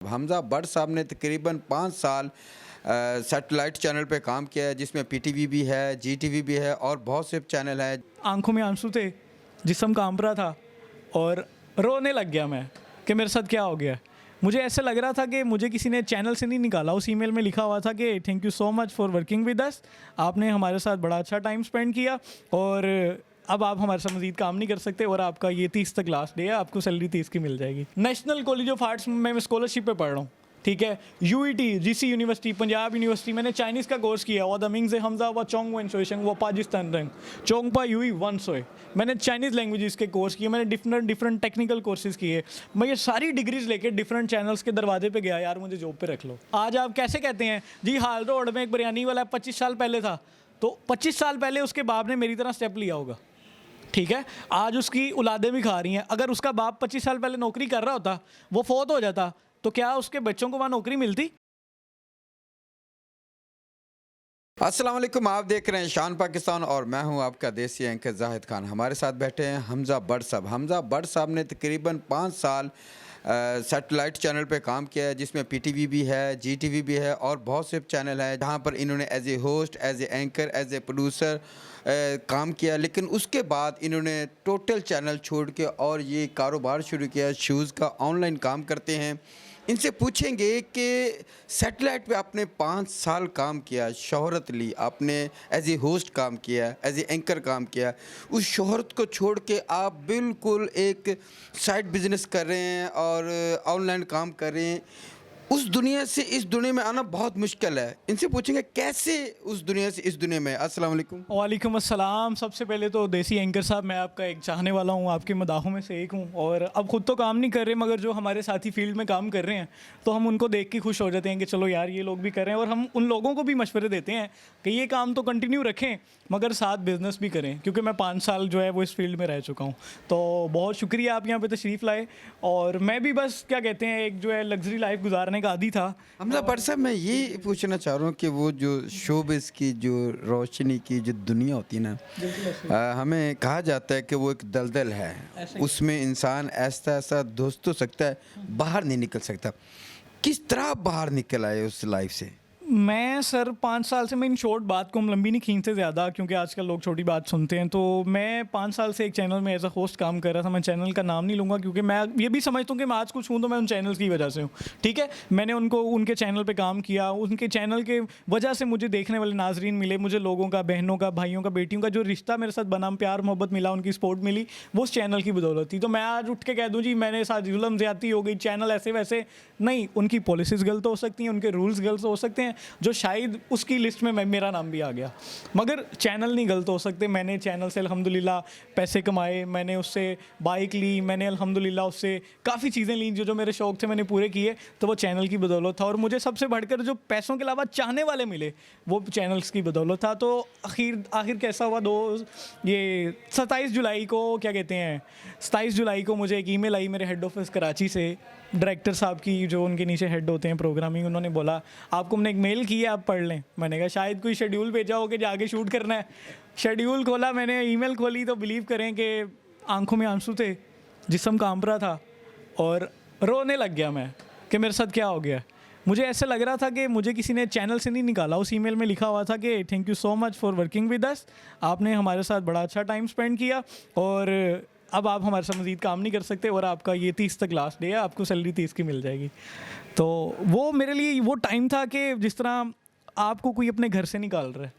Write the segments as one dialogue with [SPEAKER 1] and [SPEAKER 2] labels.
[SPEAKER 1] हमजा भट्ट साहब ने तकरीबन 5 साल सैटेलाइट चैनल पे काम किया है, जिसमें पीटीवी भी है, जीटीवी भी है और बहुत से चैनल हैं।
[SPEAKER 2] आंखों में आंसू थे, जिस्म कांप रहा था और रोने लग गया मैं कि मेरे साथ क्या हो गया। मुझे ऐसे लग रहा था कि मुझे किसी ने चैनल से नहीं निकाला। उस ईमेल में लिखा हुआ था कि thank you so much for working with us, आपने हमारे साथ बड़ा अच्छा टाइम स्पेंड किया और अब आप हमारे साथ मजीद काम नहीं कर सकते और आपका ये 30 तक लास्ट डे है, आपको सैलरी 30 की मिल जाएगी। नेशनल कॉलेज ऑफ आर्ट्स में मैं स्कॉलरशिप पे पढ़ रहा हूँ, ठीक है। UET, GC university, Punjab university, मैंने चाइनीज़ का कोर्स किया। वो दमिंग से हमजा व चोंग वन सोशंग वो पाकिस्तान रंग चोंगपा यूई वन सोए। मैंने चाइनीज़ लैंग्वेजेस के कोर्स किए, मैंने डिफरेंट टेक्निकल कोर्सेज किए। मैं ये सारी डिग्रीज लेके डिफरेंट चैनल्स के दरवाजे पे गया, यार मुझे जॉब पे रख लो। आज आप कैसे कहते हैं जी हाल रोड में एक बिरयानी वाला 25 साल पहले था, तो 25 साल पहले उसके बाप ने मेरी तरह स्टेप लिया होगा, ठीक है। आज उसकी औलादें भी खा रही हैं। अगर उसका बाप 25 साल पहले नौकरी कर रहा होता, वो फौत हो जाता, तो क्या उसके बच्चों को वहाँ नौकरी मिलती?
[SPEAKER 1] अस्सलाम वालेकुम, आप देख रहे हैं शान पाकिस्तान और मैं हूं आपका देसी एंकर जाहिद खान। हमारे साथ बैठे हैं हमजा भट्ट साहब। हमजा भट्ट साहब ने तकरीबन 5 साल सैटेलाइट चैनल पे काम किया है, जिसमें पीटीवी भी है, जीटीवी भी है और बहुत से चैनल हैं जहां पर इन्होंने as a host, as a anchor, as a producer काम किया। लेकिन उसके बाद इन्होंने टोटल चैनल छोड़ के और ये कारोबार शुरू किया, शूज़ का ऑनलाइन काम करते हैं। इनसे पूछेंगे कि सैटेलाइट पे आपने 5 साल काम किया, शोहरत ली, आपने एज ए होस्ट काम किया, एज ए एंकर काम किया। उस शोहरत को छोड़ के आप बिल्कुल एक साइड बिजनेस कर रहे हैं और ऑनलाइन काम कर रहे हैं। उस दुनिया से इस दुनिया में आना बहुत मुश्किल है। इनसे पूछेंगे कैसे उस दुनिया से इस दुनिया में। अस्सलाम वालेकुम।
[SPEAKER 2] वालेकुम अस्सलाम। सबसे पहले तो देसी एंकर साहब, मैं आपका एक चाहने वाला हूँ, आपके मदाहों में से एक हूँ। और अब ख़ुद तो काम नहीं कर रहे, मगर जो हमारे साथी फील्ड में काम कर रहे हैं तो हम उनको देख के खुश हो जाते हैं कि चलो यार ये लोग भी कर रहे हैं। और हम उन लोगों को भी मशवरे देते हैं कि ये काम तो कंटिन्यू रखें मगर साथ बिज़नेस भी करें, क्योंकि मैं 5 साल जो है वो इस फील्ड में रह चुका हूँ। तो बहुत शुक्रिया आप यहाँ पे तशरीफ़ लाए। और मैं भी बस क्या कहते हैं एक जो है लग्जरी लाइफ गुजारने का आदी था।
[SPEAKER 1] हमजा भट्ट साहब, मैं ये पूछना चाह रहा हूँ कि वो जो शोबिज़ की जो रोशनी की जो दुनिया होती है ना, हमें कहा जाता है कि वो एक दलदल है, उसमें इंसान ऐसा ऐसा दोस्त हो सकता है, बाहर नहीं निकल सकता। किस तरह बाहर निकल आए उस लाइफ से?
[SPEAKER 2] मैं सर 5 साल से, मैं इन शॉर्ट बात को हम लंबी नहीं खींचते ज़्यादा, क्योंकि आजकल लोग छोटी बात सुनते हैं। तो मैं 5 साल से एक चैनल में एज अ होस्ट काम कर रहा था। मैं चैनल का नाम नहीं लूँगा, क्योंकि मैं ये भी समझता हूँ कि मैं आज कुछ हूँ तो मैं उन चैनल्स की वजह से हूँ, ठीक है। मैंने उनके चैनल पर काम किया, उनके चैनल के वजह से मुझे देखने वाले नाजरीन मिले, मुझे लोगों का, बहनों का, भाइयों का, बेटियों का जो रिश्ता मेरे साथ बना, प्यार मोहब्बत मिला, उनकी सपोर्ट मिली, वो उस चैनल की बदौलत थी। तो मैं आज उठ के कह दूँ जी मैंने साथ जुल्म ज़्यादती हो गई, चैनल ऐसे वैसे नहीं। उनकी पॉलिसीज़ गलत हो सकती हैं, उनके रूल्स गलत हो सकते हैं, जो शायद उसकी लिस्ट में मेरा नाम भी आ गया, मगर चैनल नहीं गलत हो सकते। मैंने चैनल से अल्हम्दुलिल्लाह पैसे कमाए, मैंने उससे बाइक ली, मैंने अल्हम्दुलिल्लाह उससे काफ़ी चीज़ें ली, जो मेरे शौक़ थे मैंने पूरे किए। तो वो चैनल की बदौलत था। और मुझे सबसे बढ़कर जो पैसों के अलावा चाहने वाले मिले, वो चैनल्स की बदौलत था। तो आखिर कैसा हुआ, 27 जुलाई को क्या कहते हैं 27 जुलाई को मुझे एक ईमेल आई मेरे हेड ऑफिस कराची से, डायरेक्टर साहब की, जो उनके नीचे हेड होते हैं प्रोग्रामिंग। उन्होंने बोला आपको हमने एक मेल की है, आप पढ़ लें। मैंने कहा शायद कोई शेड्यूल भेजा हो कि जाके शूट करना है। शेड्यूल खोला मैंने, ईमेल खोली तो बिलीव करें कि आंखों में आंसू थे, जिस्म कांप रहा था और रोने लग गया मैं कि मेरे साथ क्या हो गया। मुझे ऐसे लग रहा था कि मुझे किसी ने चैनल से नहीं निकाला। उस ईमेल में लिखा हुआ था कि thank you so much for working with us, आपने हमारे साथ बड़ा अच्छा टाइम स्पेंड किया और अब आप हमारे साथ मज़ीद काम नहीं कर सकते और आपका ये 30 तक लास्ट डे है, आपको सैलरी 30 की मिल जाएगी। तो वो मेरे लिए वो टाइम था कि जिस तरह आपको कोई अपने घर से निकाल रहा है।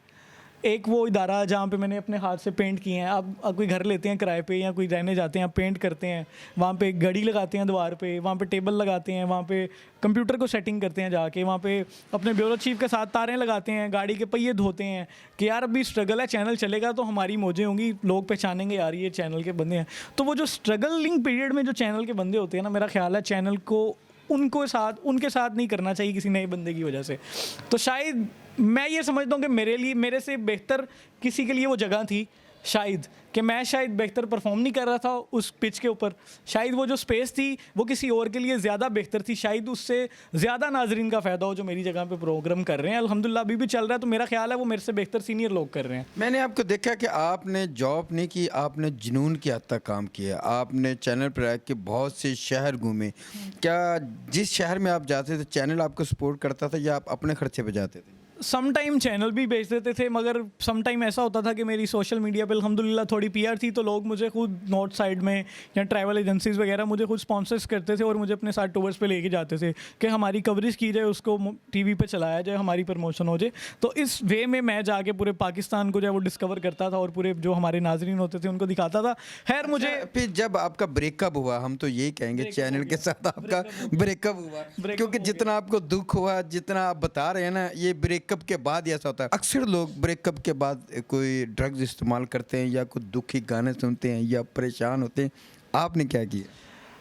[SPEAKER 2] एक वो इदारा जहाँ पे मैंने अपने हाथ से पेंट किए हैं। आप कोई घर लेते हैं किराए पे या कोई रहने जाते हैं, आप पेंट करते हैं, वहाँ पे घड़ी लगाते हैं दीवार पे, वहाँ पे टेबल लगाते हैं, वहाँ पे कंप्यूटर को सेटिंग करते हैं जाके, वहाँ पे अपने ब्यूरो चीफ के साथ तारें लगाते हैं, गाड़ी के पहिए धोते हैं कि यार अभी स्ट्रगल है, चैनल चलेगा तो हमारी मौजें होंगी, लोग पहचानेंगे यार ये चैनल के बंदे हैं। तो वो जो स्ट्रगलिंग पीरियड में जो चैनल के बंदे होते हैं ना, मेरा ख्याल है चैनल को उनके साथ नहीं करना चाहिए किसी नए बंदे की वजह से। तो शायद मैं ये समझता हूँ कि मेरे से बेहतर किसी के लिए वो जगह थी शायद कि मैं शायद बेहतर परफॉर्म नहीं कर रहा था उस पिच के ऊपर, शायद वो जो स्पेस थी वो किसी और के लिए ज़्यादा बेहतर थी, शायद उससे ज़्यादा नाजरीन का फ़ायदा हो जो मेरी जगह पे प्रोग्राम कर रहे हैं। अल्हम्दुलिल्लाह अभी भी चल रहा है, तो मेरा ख्याल है वो मेरे से बेहतर सीनियर लोग कर रहे हैं।
[SPEAKER 1] मैंने आपको देखा कि आपने जॉब नहीं की, आपने जुनून की हद तक काम किया। आपने चैनल पर रह के बहुत से शहर घूमे। क्या जिस शहर में आप जाते थे चैनल आपको सपोर्ट करता था या आप अपने खर्चे पे जाते थे?
[SPEAKER 2] सम टाइम चैनल भी बेच देते थे, मगर सम टाइम ऐसा होता था कि मेरी सोशल मीडिया पे अल्हम्दुलिल्लाह थोड़ी पीआर थी, तो लोग मुझे खुद नॉर्थ साइड में या ट्रैवल एजेंसीज़ वगैरह मुझे खुद स्पॉन्सर्स करते थे और मुझे अपने साथ टूर्स पे लेके जाते थे कि हमारी कवरेज की जाए, उसको टीवी पे चलाया जाए, हमारी प्रमोशन हो जाए। तो इस वे में मैं जाके पूरे पाकिस्तान को जो है वो डिस्कवर करता था और पूरे जो हमारे नाजरीन होते थे उनको दिखाता था। खैर मुझे
[SPEAKER 1] फिर जब आपका ब्रेकअप हुआ, हम तो यही कहेंगे
[SPEAKER 2] Breakup
[SPEAKER 1] चैनल
[SPEAKER 2] हो
[SPEAKER 1] के
[SPEAKER 2] गया।
[SPEAKER 1] साथ आपका ब्रेकअप हुआ,
[SPEAKER 2] Breakup
[SPEAKER 1] क्योंकि
[SPEAKER 2] हो
[SPEAKER 1] जितना आपको दुख हुआ, जितना आप बता रहे हैं ना, ये ब्रेकअप के बाद ही ऐसा होता है। अक्सर लोग ब्रेकअप के बाद कोई ड्रग्स इस्तेमाल करते हैं या कुछ दुखी गाने सुनते हैं या परेशान होते हैं। आपने क्या किया?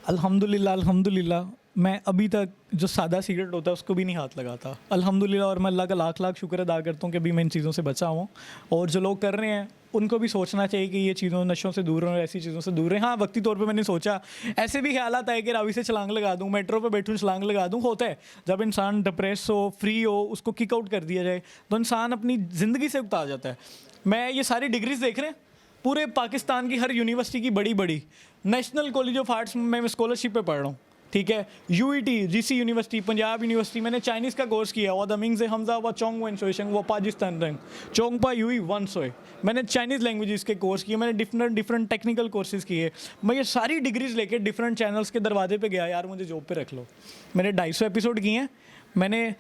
[SPEAKER 2] अल्हम्दुलिल्लाह अल्हम्दुलिल्लाह मैं अभी तक जो सादा सिगरेट होता है उसको भी नहीं हाथ लगाता, अल्हम्दुलिल्लाह। और मैं अल्लाह का लाख लाख शुक्र अदा करता हूँ कि अभी मैं इन चीज़ों से बचा हूँ। और जो लोग कर रहे हैं उनको भी सोचना चाहिए कि ये चीज़ों नशों से दूर रहें, ऐसी चीज़ों से दूर रहें। हाँ, वक्ती तौर पे मैंने सोचा, ऐसे भी ख्याल आता है कि रावी से छलांग लगा दूँ, मेट्रो पे बैठूँ छलांग लगा दूँ। होता है जब इंसान डिप्रेस हो, फ्री हो, उसको किक आउट कर दिया जाए तो इंसान अपनी ज़िंदगी से उकता जाता है। मैं ये सारी डिग्रीज देख रहे हैं पूरे पाकिस्तान की हर यूनिवर्सिटी की, बड़ी बड़ी नेशनल कॉलेज ऑफ आर्ट्स में मैं स्कॉलरशिप पे पढ़ रहा हूँ, ठीक है। UET, GC university, Punjab university, मैंने चाइनीज़ का कोर्स किया हुआ, द मिंग हमजा व चोंग वन सोशंग वो पाकिस्तान रंग चोंगपा यूई वन सोए। मैंने चाइनीज़ लैंग्वेजेस के कोर्स किए, मैंने डिफरेंट टेक्निकल कोर्सेज किए। मैं ये सारी डिग्रीज लेके डिफरेंट चैनल्स के दरवाजे पे गया, यार मुझे जॉब पे रख लो। मैंने 250 एपिसोड किए हैं। मैंने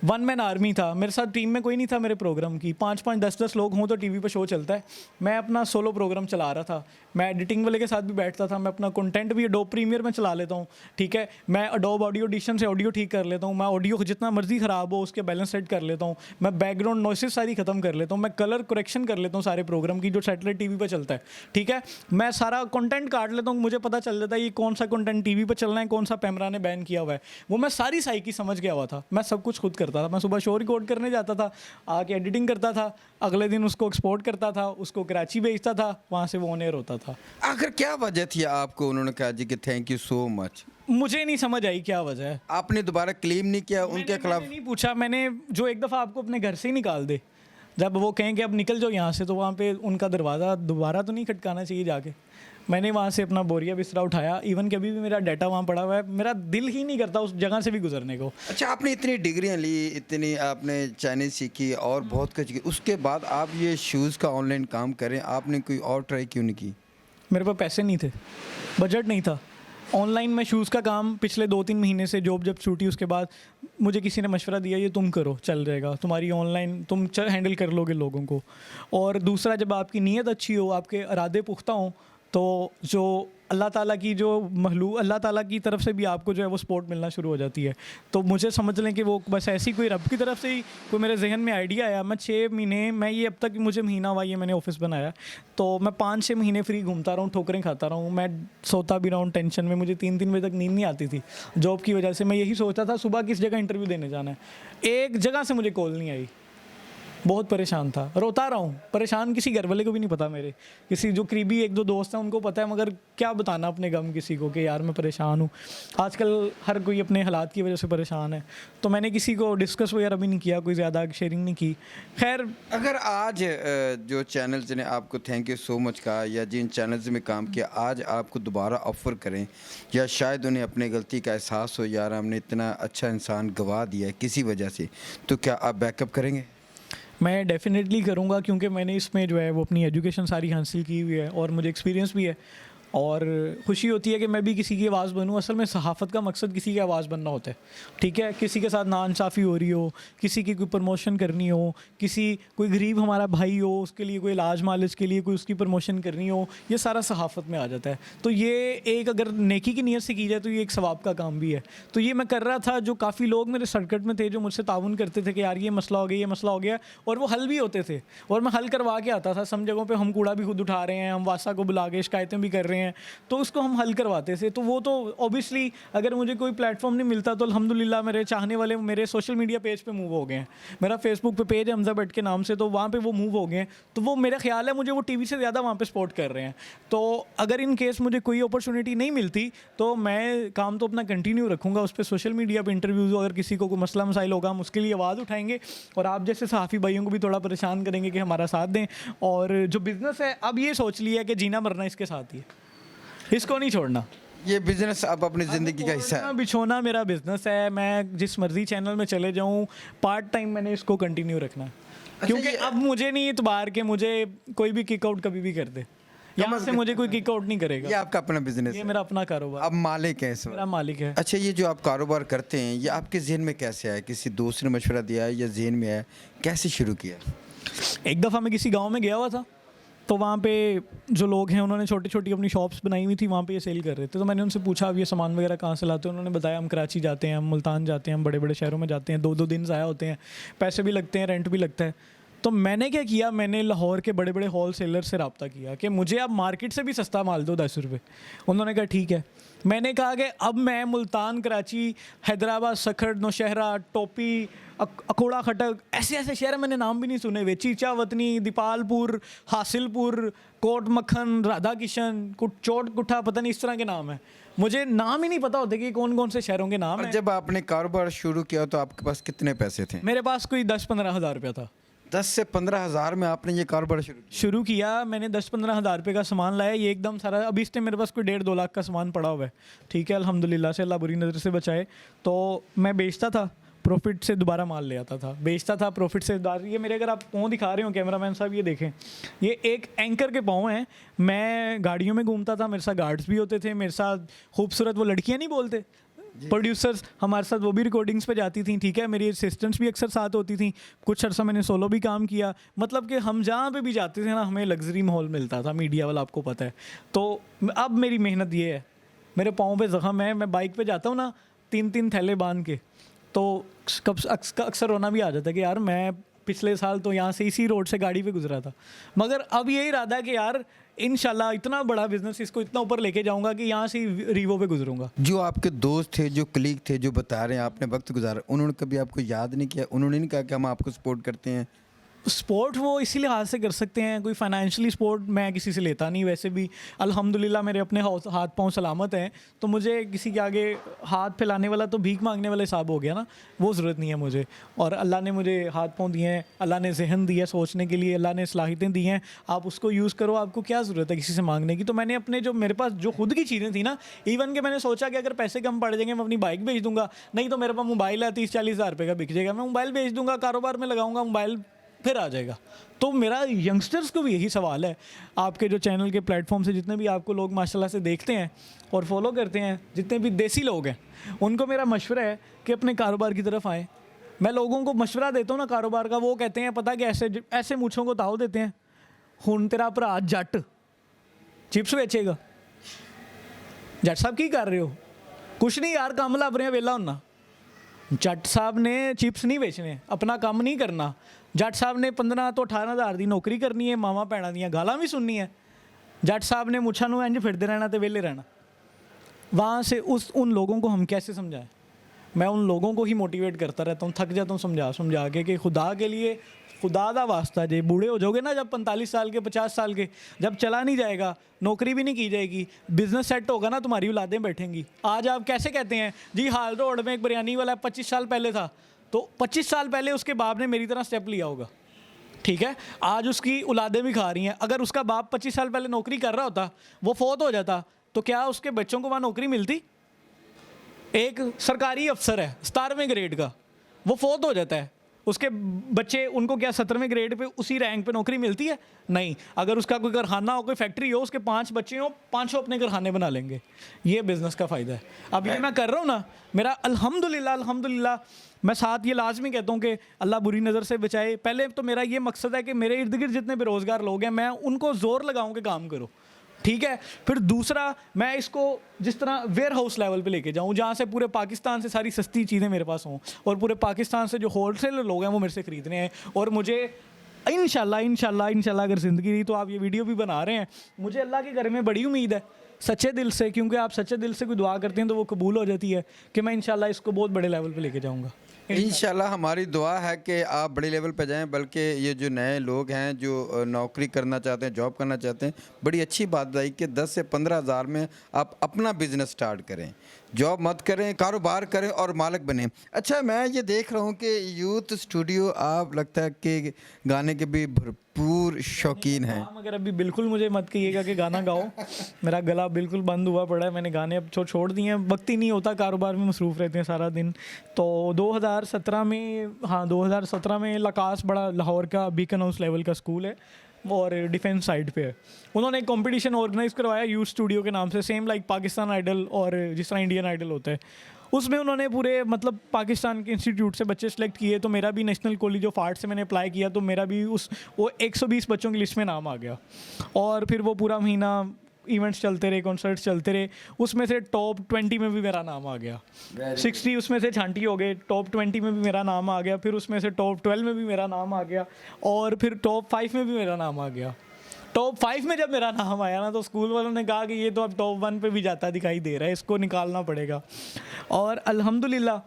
[SPEAKER 2] वन मैन आर्मी था, मेरे साथ टीम में कोई नहीं था मेरे प्रोग्राम की, 5-5 10-10 लोग हों तो टीवी पे शो चलता है। मैं अपना सोलो प्रोग्राम चला रहा था, मैं एडिटिंग वाले के साथ भी बैठता था, मैं अपना कंटेंट भी एडोब प्रीमियर में चला लेता हूँ, ठीक है। मैं एडोब ऑडियो एडिशन से ऑडियो ठीक कर लेता हूँ, मैं ऑडियो जितना मर्जी ख़राब हो उसके बैलेंस सेट कर लेता हूँ, मैं बैकग्राउंड नॉइसेज सारी ख़त्म कर लेता हूँ, मैं कलर करेक्शन कर लेता हूँ सारे प्रोग्राम की जो सैटेलाइट टीवी पर चलता है, ठीक है। मैं सारा कंटेंट काट लेता हूँ, मुझे पता चल जाता है ये कौन सा कंटेंट टीवी पर चलना है, कौन सा पैमरा ने बैन किया हुआ है। वो मैं सारी साइकी समझ गया हुआ था, मैं सब कुछ खुद करता था। मैं सुबह शो रिकॉर्ड करने जाता था, आके एडिटिंग करता था, अगले दिन उसको एक्सपोर्ट करता था, उसको कराची भेजता था, वहाँ से वो ऑन एयर होता था।
[SPEAKER 1] आखिर क्या वजह थी आपको उन्होंने कहा जी कि थैंक यू सो मच?
[SPEAKER 2] मुझे नहीं समझ आई क्या वजह है।
[SPEAKER 1] आपने दोबारा क्लेम नहीं किया उनके खिलाफ?
[SPEAKER 2] मैंने नहीं पूछा, मैंने जो एक दफ़ा आपको अपने घर से ही निकाल दे, जब वो कहें कि अब निकल जाओ यहाँ से, तो वहाँ पे उनका दरवाज़ा दोबारा तो नहीं खटकाना चाहिए जाके। मैंने वहाँ से अपना बोरिया बिस्तरा उठाया, इवन कभी भी मेरा डाटा वहाँ पड़ा हुआ है, मेरा दिल ही नहीं करता उस जगह से भी गुजरने को।
[SPEAKER 1] अच्छा, आपने इतनी डिग्रियां ली, इतनी आपने चाइनीज़ सीखी और बहुत कुछ की, उसके बाद आप ये शूज़ का ऑनलाइन काम करें, आपने कोई और ट्राई क्यों नहीं की?
[SPEAKER 2] मेरे पास पैसे नहीं थे, बजट नहीं था। ऑनलाइन मैं शूज़ का काम पिछले 2-3 महीने से, जॉब जब छूटी उसके बाद मुझे किसी ने मशवरा दिया ये तुम करो, चल जाएगा, तुम्हारी ऑनलाइन तुम हैंडल कर लोगे लोगों को। और दूसरा, जब आपकी नीयत अच्छी हो, आपके इरादे पुख्ता हों, तो जो अल्लाह ताला की जो अल्लाह ताला की तरफ से भी आपको जो है वो सपोर्ट मिलना शुरू हो जाती है। तो मुझे समझ लें कि वो बस ऐसी कोई रब की तरफ से ही कोई मेरे जहन में आइडिया आया। मैं 6 महीने, मैं ये अब तक मुझे महीना हुआ ये मैंने ऑफिस बनाया, तो मैं 5-6 महीने फ्री घूमता रहा हूँ, ठोकरें खाता रहा हूँ, मैं सोता भी रहा हूँ टेंशन में, मुझे 3-3 बजे तक नींद नहीं आती थी जॉब की वजह से। मैं यही सोचता था सुबह किस जगह इंटरव्यू देने जाना है, एक जगह से मुझे कॉल नहीं आई, बहुत परेशान था, रोता रहा हूँ, परेशान। किसी घर वाले को भी नहीं पता, मेरे किसी जो करीबी 1-2 दोस्त हैं उनको पता है, मगर क्या बताना अपने गम किसी को कि यार मैं परेशान हूँ। आजकल हर कोई अपने हालात की वजह से परेशान है, तो मैंने किसी को डिस्कस वगैरह भी नहीं किया, कोई ज़्यादा शेयरिंग नहीं की। खैर,
[SPEAKER 1] अगर आज जो चैनल्स ने आपको थैंक यू सो मच कहा या जिन चैनल्स में काम किया, आज आपको दोबारा ऑफ़र करें या शायद उन्हें अपनी गलती का एहसास हो, यार हमने इतना अच्छा इंसान गवा दिया है किसी वजह से, तो क्या आप बैकअप करेंगे?
[SPEAKER 2] मैं डेफिनेटली करूँगा, क्योंकि मैंने इसमें जो है वो अपनी एजुकेशन सारी हासिल की हुई है और मुझे एक्सपीरियंस भी है, और खुशी होती है कि मैं भी किसी की आवाज़ बनूँ। असल में सहाफ़त का मकसद किसी की आवाज़ बनना होता है, ठीक है। किसी के साथ नाइंसाफ़ी हो रही हो, किसी की कोई प्रमोशन करनी हो, कोई गरीब हमारा भाई हो, उसके लिए कोई इलाज मालिज के लिए कोई उसकी प्रमोशन करनी हो, ये सारा सहाफ़त में आ जाता है। तो ये एक अगर नेकी की नीयत से की जाए तो ये एक सवाब का काम भी है। तो ये मैं कर रहा था, जो काफ़ी लोग मेरे सर्किट में थे जो मुझसे ताउन करते थे कि यार ये मसला हो गया, ये मसला हो गया, और वो हल भी होते थे और मैं हल करवा के आता था। सम जगहों पर हम कूड़ा भी खुद उठा रहे हैं, हम वासा को बुला के शिकायतें भी कर रहे हैं, हैं, तो उसको हम हल करवाते थे। तो वो तो ऑब्वियसली अगर मुझे कोई प्लेटफॉर्म नहीं मिलता तो अल्हम्दुलिल्लाह मेरे चाहने वाले मेरे सोशल मीडिया पेज पे मूव हो गए हैं। मेरा फेसबुक पे पेज है हमजा भट्ट के नाम से, तो वहाँ पे वो मूव हो गए हैं। तो वो मेरा ख्याल है मुझे वो टीवी से ज़्यादा वहाँ पे सपोर्ट कर रहे हैं। तो अगर इन केस मुझे कोई अपॉर्चुनिटी नहीं मिलती तो मैं काम तो अपना कंटिन्यू रखूँगा उस पर, सोशल मीडिया पे इंटरव्यूज़, अगर किसी को कोई मसला मसाइल होगा हम उसके लिए आवाज़ उठाएंगे और आप जैसे सहाफ़ी भाइयों को भी थोड़ा परेशान करेंगे कि हमारा साथ दें। और जो बिज़नेस है अब ये सोच लिया है कि जीना मरना इसके साथ ही है, इसको नहीं छोड़ना।
[SPEAKER 1] ये बिजनेस अब अपनी ज़िंदगी का हिस्सा है।
[SPEAKER 2] ओढ़ना बिछोना मेरा बिजनेस है, मैं जिस मर्जी चैनल में चले जाऊँ पार्ट टाइम मैंने इसको कंटिन्यू रखना है, क्योंकि अब मुझे नहीं इतबार के मुझे कोई भी किक आउट कभी भी कर दे, यहाँ से मुझे कोई किक आउट नहीं
[SPEAKER 1] ये
[SPEAKER 2] करेगा।
[SPEAKER 1] आपका अपना बिजनेस
[SPEAKER 2] ये
[SPEAKER 1] है,
[SPEAKER 2] मेरा अपना कारोबार,
[SPEAKER 1] आप मालिक हैं इस वक्त।
[SPEAKER 2] मेरा मालिक है।
[SPEAKER 1] अच्छा, ये जो आप कारोबार करते हैं ये आपके जहन में कैसे आया? किसी दोस्त ने मशवरा दिया है या जहन में आया? कैसे शुरू किया?
[SPEAKER 2] एक दफ़ा मैं किसी गांव में गया हुआ था, तो वहाँ पे जो लोग हैं उन्होंने छोटी छोटी अपनी शॉप्स बनाई हुई थी, वहाँ पे ये सेल कर रहे थे। तो मैंने उनसे पूछा अब ये सामान वगैरह कहाँ से लाते हैं? उन्होंने बताया हम कराची जाते हैं, हम मुल्तान जाते हैं, हम बड़े बड़े शहरों में जाते हैं, 2-2 दिन ज़ाया होते हैं, पैसे भी लगते हैं, रेंट भी लगता है। तो मैंने क्या किया, मैंने लाहौर के बड़े बड़े होल सेलर से रब्ता किया कि मुझे अब मार्केट से भी सस्ता माल दो 10 रुपये। उन्होंने कहा ठीक है। मैंने कहा कि अब मैं मुल्तान, कराची, हैदराबाद, सखर, नौशहरा, टोपी, अकोड़ा खटक, ऐसे ऐसे शहर मैंने नाम भी नहीं सुने हुए, चीचा वतनी, दीपालपुर, हासिलपुर, कोट मक्खन, राधा किशन, चोट कुठा, पता नहीं इस तरह के नाम है, मुझे नाम ही नहीं पता होते कि कौन कौन से शहरों के नाम
[SPEAKER 1] और
[SPEAKER 2] हैं।
[SPEAKER 1] जब आपने कारोबार शुरू किया तो आपके पास कितने पैसे थे?
[SPEAKER 2] मेरे पास कोई 10-15 हज़ार रुपया था।
[SPEAKER 1] 10 से 15 हज़ार में आपने ये कारोबार शुरू किया?
[SPEAKER 2] मैंने 10-15 हज़ार रुपये का सामान लाया, ये एकदम सारा, अभी इस टाइम मेरे पास कोई 1.5-2 लाख का सामान पड़ा हुआ है, ठीक है, अल्हम्दुलिल्लाह से, अल्लाह बुरी नज़र से बचाए। तो मैं बेचता था, प्रॉफिट से दोबारा माल ले आता था, बेचता था, प्रॉफिट से दोबारा। ये मेरे, अगर आप पाँव दिखा रहे हो कैमरामैन साहब, ये देखें, ये एक एंकर के पाँव हैं। मैं गाड़ियों में घूमता था, मेरे साथ गार्ड्स भी होते थे, मेरे साथ खूबसूरत वो लड़कियाँ नहीं बोलते प्रोड्यूसर्स, हमारे साथ वो भी रिकॉर्डिंग्स पे जाती थी, ठीक है, मेरी असिस्टेंट्स भी अक्सर साथ होती थी, कुछ अर्सा मैंने सोलो भी काम किया। मतलब कि हम जहाँ पे भी जाते थे ना हमें लग्जरी माहौल मिलता था, मीडिया वाला आपको पता है। तो अब मेरी मेहनत ये है, मेरे पाँव पे ज़ख्म है, मैं बाइक पे जाता हूँ ना 3-3 थैले बांध के, तो अक्सर रोना भी आ जाता है कि यार मैं पिछले साल तो यहाँ से इसी रोड से गाड़ी पे गुजरा था। मगर अब यही इरादा है कि यार इंशाल्लाह इतना बड़ा बिजनेस इसको इतना ऊपर लेके जाऊंगा कि यहाँ से रीवो पे गुजरूंगा।
[SPEAKER 1] जो आपके दोस्त थे, जो कलीग थे, जो बता रहे हैं आपने वक्त गुजारा, उन्होंने कभी आपको याद नहीं किया? उन्होंने नहीं कहा कि हम आपको सपोर्ट करते हैं?
[SPEAKER 2] स्पोर्ट वो इसी लिहाज से कर सकते हैं, कोई फाइनेंशियली सपोर्ट मैं किसी से लेता नहीं, वैसे भी अल्हम्दुलिल्लाह मेरे अपने हाथ पांव सलामत हैं, तो मुझे किसी के आगे हाथ फैलाने वाला तो भीख मांगने वाला हिसाब हो गया ना, वो ज़रूरत नहीं है मुझे। और अल्लाह ने मुझे हाथ पांव दिए हैं, अल्लाह ने जहन दिया सोचने के लिए, अल्लाह ने सलाहियतें दी हैं, आप उसको यूज़ करो, आपको क्या ज़रूरत है किसी से मांगने की। तो मैंने अपने जो मेरे पास जो खुद की चीज़ें थी ना, इवन के मैंने सोचा कि अगर पैसे कम पड़ जाएंगे मैं अपनी बाइक बेच दूंगा, नहीं तो मेरे पास मोबाइल है 30-40 हज़ार रुपये का बिक जाएगा, मैं मोबाइल बेच दूंगा, कारोबार में लगाऊंगा, मोबाइल फिर आ जाएगा। तो मेरा यंगस्टर्स को भी यही सवाल है, आपके जो चैनल के प्लेटफॉर्म से जितने भी आपको लोग माशाल्लाह से देखते हैं और फॉलो करते हैं, जितने भी देसी लोग हैं, उनको मेरा मशवरा है कि अपने कारोबार की तरफ आएँ। मैं लोगों को मशवरा देता हूँ ना कारोबार का, वो कहते हैं पता कि ऐसे ऐसे मूँछों को ताव देते हैं, हुण तेरा भरा जट चिप्स बेचेगा। जट साहब की कर रहे हो? कुछ नहीं यार, काम लभ रहे वेला होना। जट साहब ने चिप्स नहीं बेचने, अपना काम नहीं करना। जट साहब ने 15 ਤੋਂ 18 हज़ार की नौकरी करनी है, मावा भैणों ਦੀਆਂ गालां भी सुननी है। जट साहब ने मुछां नूं इंज फिरते रहना तो वेले रहना। वहाँ से उन लोगों को हम कैसे समझाएं? मैं उन लोगों को ही मोटिवेट करता रहता हूँ, थक जाता हूँ समझा के कि खुदा के लिए, खुदा दा वास्ता, जे बूढ़े हो जाओगे ना जब 45 साल के, 50 साल के, जब चला नहीं जाएगा, नौकरी भी नहीं की जाएगी, बिजनेस सेट होगा ना, तुम्हारी औलादें बैठेंगी। आज आप कैसे कहते हैं जी हाल रोड में एक बिरयानी वाला 25 साल पहले था, तो 25 साल पहले उसके बाप ने मेरी तरह स्टेप लिया होगा, ठीक है, आज उसकी औलादें भी खा रही हैं। अगर उसका बाप 25 साल पहले नौकरी कर रहा होता, वो फोत हो जाता, तो क्या उसके बच्चों को वहाँ नौकरी मिलती? एक सरकारी अफसर है 17वें ग्रेड का, वो फोत हो जाता है, उसके बच्चे, उनको क्या 17वें ग्रेड पे उसी रैंक पे नौकरी मिलती है? नहीं। अगर उसका कोई कारखाना हो, कोई फैक्ट्री हो, उसके 5 बच्चे हो, 5 अपने कारखाने बना लेंगे। ये बिज़नेस का फ़ायदा है। अब ये मैं कर रहा हूँ ना, मेरा अल्हम्दुलिल्लाह मैं साथ ये लाजमी कहता हूँ कि अल्लाह बुरी नज़र से बचाए। पहले तो मेरा ये मकसद है कि मेरे इर्द गिर्द जितने बेरोज़गार लोग हैं, मैं उनको ज़ोर लगाऊँ कि काम करो, ठीक है। फिर दूसरा, मैं इसको जिस तरह वेयर हाउस लेवल पे लेके जाऊँ, जहाँ से पूरे पाकिस्तान से सारी सस्ती चीज़ें मेरे पास हों, और पूरे पाकिस्तान से जो होलसेलर लोग हैं वो मेरे से ख़रीद रहे हैं, और मुझे इंशाल्लाह अगर ज़िंदगी रही तो आप ये वीडियो भी बना रहे हैं, मुझे अल्लाह के घर में बड़ी उम्मीद है, सच्चे दिल से, क्योंकि आप सच्चे दिल से कोई दुआ करते हैं तो वो कबूल हो जाती है कि मैं इंशाल्लाह इसको बहुत बड़े लेवल पे लेके जाऊंगा।
[SPEAKER 1] इंशाल्लाह हमारी दुआ है कि आप बड़े लेवल पे जाएं, बल्कि ये जो नए लोग हैं जो नौकरी करना चाहते हैं, जॉब करना चाहते हैं, बड़ी अच्छी बात बताई कि 10 से 15 हज़ार में आप अपना बिजनेस स्टार्ट करें, जॉब मत करें, कारोबार करें और मालिक बने। अच्छा, मैं ये देख रहा हूँ कि यूथ स्टूडियो आप लगता है कि गाने के भी भरपूर शौकीन हैं।
[SPEAKER 2] मगर अभी बिल्कुल मुझे मत कहिएगा कि गाना गाओ, मेरा गला बिल्कुल बंद हुआ पड़ा है, मैंने गाने अब छोड़ दिए हैं, वक्त ही नहीं होता, कारोबार में मसरूफ़ रहते हैं सारा दिन। तो 2017 में, हाँ 2017 में लकास बड़ा लाहौर का बीकन हाउस लेवल का स्कूल है और डिफेंस साइड पे है, उन्होंने एक कंपटीशन ऑर्गेनाइज करवाया यूथ स्टूडियो के नाम से, सेम लाइक पाकिस्तान आइडल और जिस तरह इंडियन आइडल होता है। उसमें उन्होंने पूरे मतलब पाकिस्तान के इंस्टीट्यूट से बच्चे सेलेक्ट किए, तो मेरा भी नेशनल कॉलेज ऑफ आर्ट से मैंने अप्लाई किया, तो मेरा भी वो 120 बच्चों की लिस्ट में नाम आ गया। और फिर वो पूरा महीना इवेंट्स चलते रहे, कॉन्सर्ट्स चलते रहे, उसमें से टॉप 20 में भी मेरा नाम आ गया। 60 उसमें से छांटी हो गए, टॉप 20 में भी मेरा नाम आ गया, फिर उसमें से टॉप 12 में भी मेरा नाम आ गया, और फिर टॉप 5 में भी मेरा नाम आ गया। टॉप 5 में जब मेरा नाम आया ना, तो स्कूल वालों ने कहा कि ये तो अब टॉप 1 पे भी जाता दिखाई दे रहा है, इसको निकालना पड़ेगा। और अल्हम्दुलिल्लाह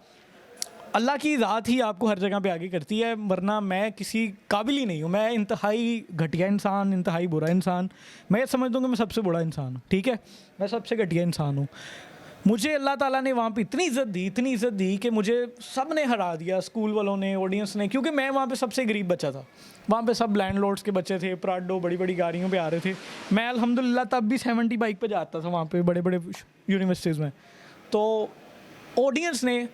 [SPEAKER 2] अल्लाह की ज़ात ही आपको हर जगह पे आगे करती है, वरना मैं किसी काबिल ही नहीं हूँ, मैं इंतहाई घटिया इंसान, इंतहाई बुरा इंसान, मैं समझता हूँ कि मैं सबसे बुरा इंसान हूँ, ठीक है, मैं सबसे घटिया इंसान हूँ। मुझे अल्लाह ताला ने वहाँ पे इतनी इज़्ज़त दी कि मुझे सब ने हरा दिया, स्कूल वालों ने, ऑडियंस ने, क्योंकि मैं वहाँ पे सबसे गरीब बच्चा था। वहाँ पे सब लैंडलॉर्ड्स के बच्चे थे, प्राडो बड़ी बड़ी गाड़ियों पे आ रहे थे, मैं अल्हम्दुलिल्लाह तब भी 70 बाइक पे जाता था वहाँ पे बड़े बड़े यूनिवर्सिटीज़ में। तो ऑडियंस ने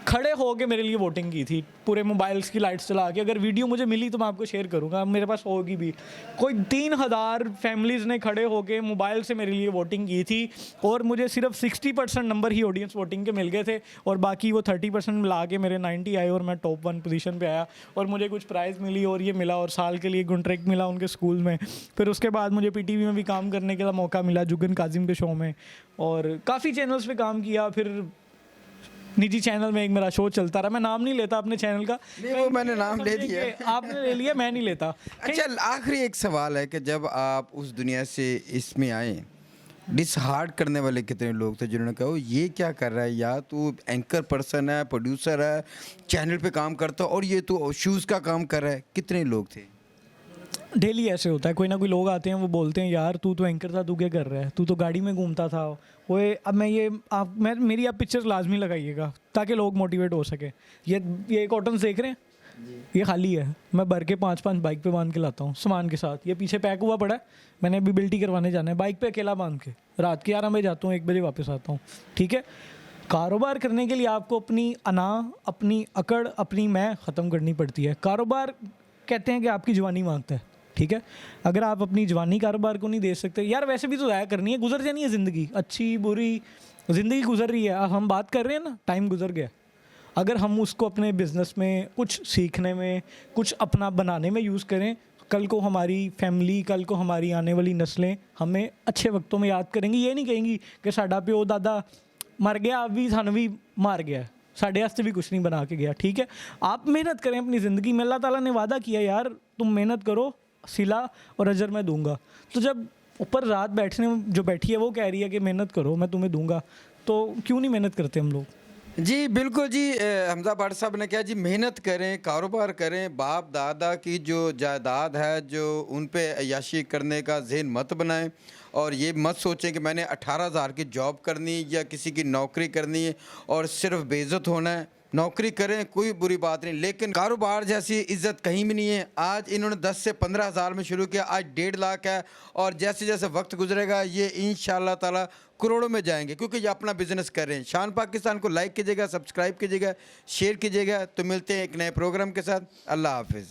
[SPEAKER 2] खड़े होकर मेरे लिए वोटिंग की थी, पूरे मोबाइल्स की लाइट्स चला के, अगर वीडियो मुझे मिली तो मैं आपको शेयर करूँगा, मेरे पास होगी भी। कोई 3000 फैमिलीज़ ने खड़े होकर मोबाइल से मेरे लिए वोटिंग की थी, और मुझे सिर्फ 60% नंबर ही ऑडियंस वोटिंग के मिल गए थे, और बाकी वो 30% मिला के मेरे 90 आए और मैं टॉप 1 पोजीशन पे आया, और मुझे कुछ प्राइज़ मिली और ये मिला, और साल के लिए कॉन्ट्रैक्ट मिला उनके स्कूल में। फिर उसके बाद मुझे PTV में भी काम करने का मौका मिला, जुगन काजिम के शो में, और काफ़ी चैनल्स पे काम किया। फिर निजी चैनल में एक मेरा शो चलता रहा, मैं नाम नहीं लेता अपने चैनल का,
[SPEAKER 1] नहीं, वो मैंने नाम ले दिया।
[SPEAKER 2] आपने ले लिया, मैं नहीं लेता।
[SPEAKER 1] अच्छा, आखिरी एक सवाल है कि जब आप उस दुनिया से इसमें आए, डिसहार्ट करने वाले कितने लोग थे जिन्होंने कहा ये क्या कर रहा है, या तू एंकर पर्सन है, प्रोड्यूसर है, चैनल पे काम करता है, और ये तू शूज़ का काम कर रहा है, कितने लोग थे?
[SPEAKER 2] डेली ऐसे होता है, कोई ना कोई लोग आते हैं, वो बोलते हैं यार तू तो एंकर था, तू क्या कर रहा है, तू तो गाड़ी में घूमता था। वो अब मैं मेरी आप पिक्चर्स लाजमी लगाइएगा ताकि लोग मोटिवेट हो सके। ये कॉटन्स देख रहे हैं, ये खाली है, मैं भर के 5-5 बाइक पे बांध के लाता हूँ सामान के साथ। ये पीछे पैक हुआ पड़ा है, मैंने अभी बिल्टी करवाने जाना है, बाइक पे अकेला बांध के रात के 11 बजे जाता हूँ, 1 बजे वापस आता हूँ, ठीक है। कारोबार करने के लिए आपको अपनी अना, अपनी अकड़, अपनी मैं ख़त्म करनी पड़ती है। कारोबार कहते हैं कि आपकी जवानी मांगता है, ठीक है। अगर आप अपनी जवानी कारोबार को नहीं दे सकते, यार वैसे भी तो ज़ाया करनी है, गुजर जानी है ज़िंदगी, अच्छी बुरी ज़िंदगी गुजर रही है, अब हम बात कर रहे हैं ना, टाइम गुजर गया। अगर हम उसको अपने बिज़नेस में, कुछ सीखने में, कुछ अपना बनाने में यूज़ करें, कल को हमारी फैमिली, कल को हमारी आने वाली नस्लें हमें अच्छे वक्तों में याद करेंगी। ये नहीं कहेंगी कि साडा प्यो दादा मर गया, अब भी सानू भी मार गया, साढ़े वास्ते भी कुछ नहीं बना के गया, ठीक है। आप मेहनत करें अपनी ज़िंदगी में, अल्लाह ताला ने वादा किया यार तुम मेहनत करो, सिला और अजर मैं दूंगा। तो जब ऊपर रात बैठने जो बैठी है वो कह रही है कि मेहनत करो मैं तुम्हें दूंगा, तो क्यों नहीं मेहनत करते हम लोग?
[SPEAKER 1] जी बिल्कुल जी, हमजा भट्ट साहब ने कहा जी मेहनत करें, कारोबार करें, बाप दादा की जो जायदाद है जो उन पे अय्याशी करने का जहन मत बनाएं, और ये मत सोचें कि मैंने 18,000 की जॉब करनी या किसी की नौकरी करनी है और सिर्फ बेइज्जत होना है। नौकरी करें, कोई बुरी बात नहीं, लेकिन कारोबार जैसी इज़्ज़त कहीं भी नहीं है। आज इन्होंने 10 से 15 हज़ार में शुरू किया, आज 1.5 लाख है, और जैसे जैसे वक्त गुजरेगा ये इंशाअल्लाह ताला करोड़ों में जाएंगे, क्योंकि ये अपना बिजनेस कर रहे हैं। शान पाकिस्तान को लाइक कीजिएगा, सब्सक्राइब कीजिएगा, शेयर कीजिएगा। तो मिलते हैं एक नए प्रोग्राम के साथ। अल्लाह हाफिज़।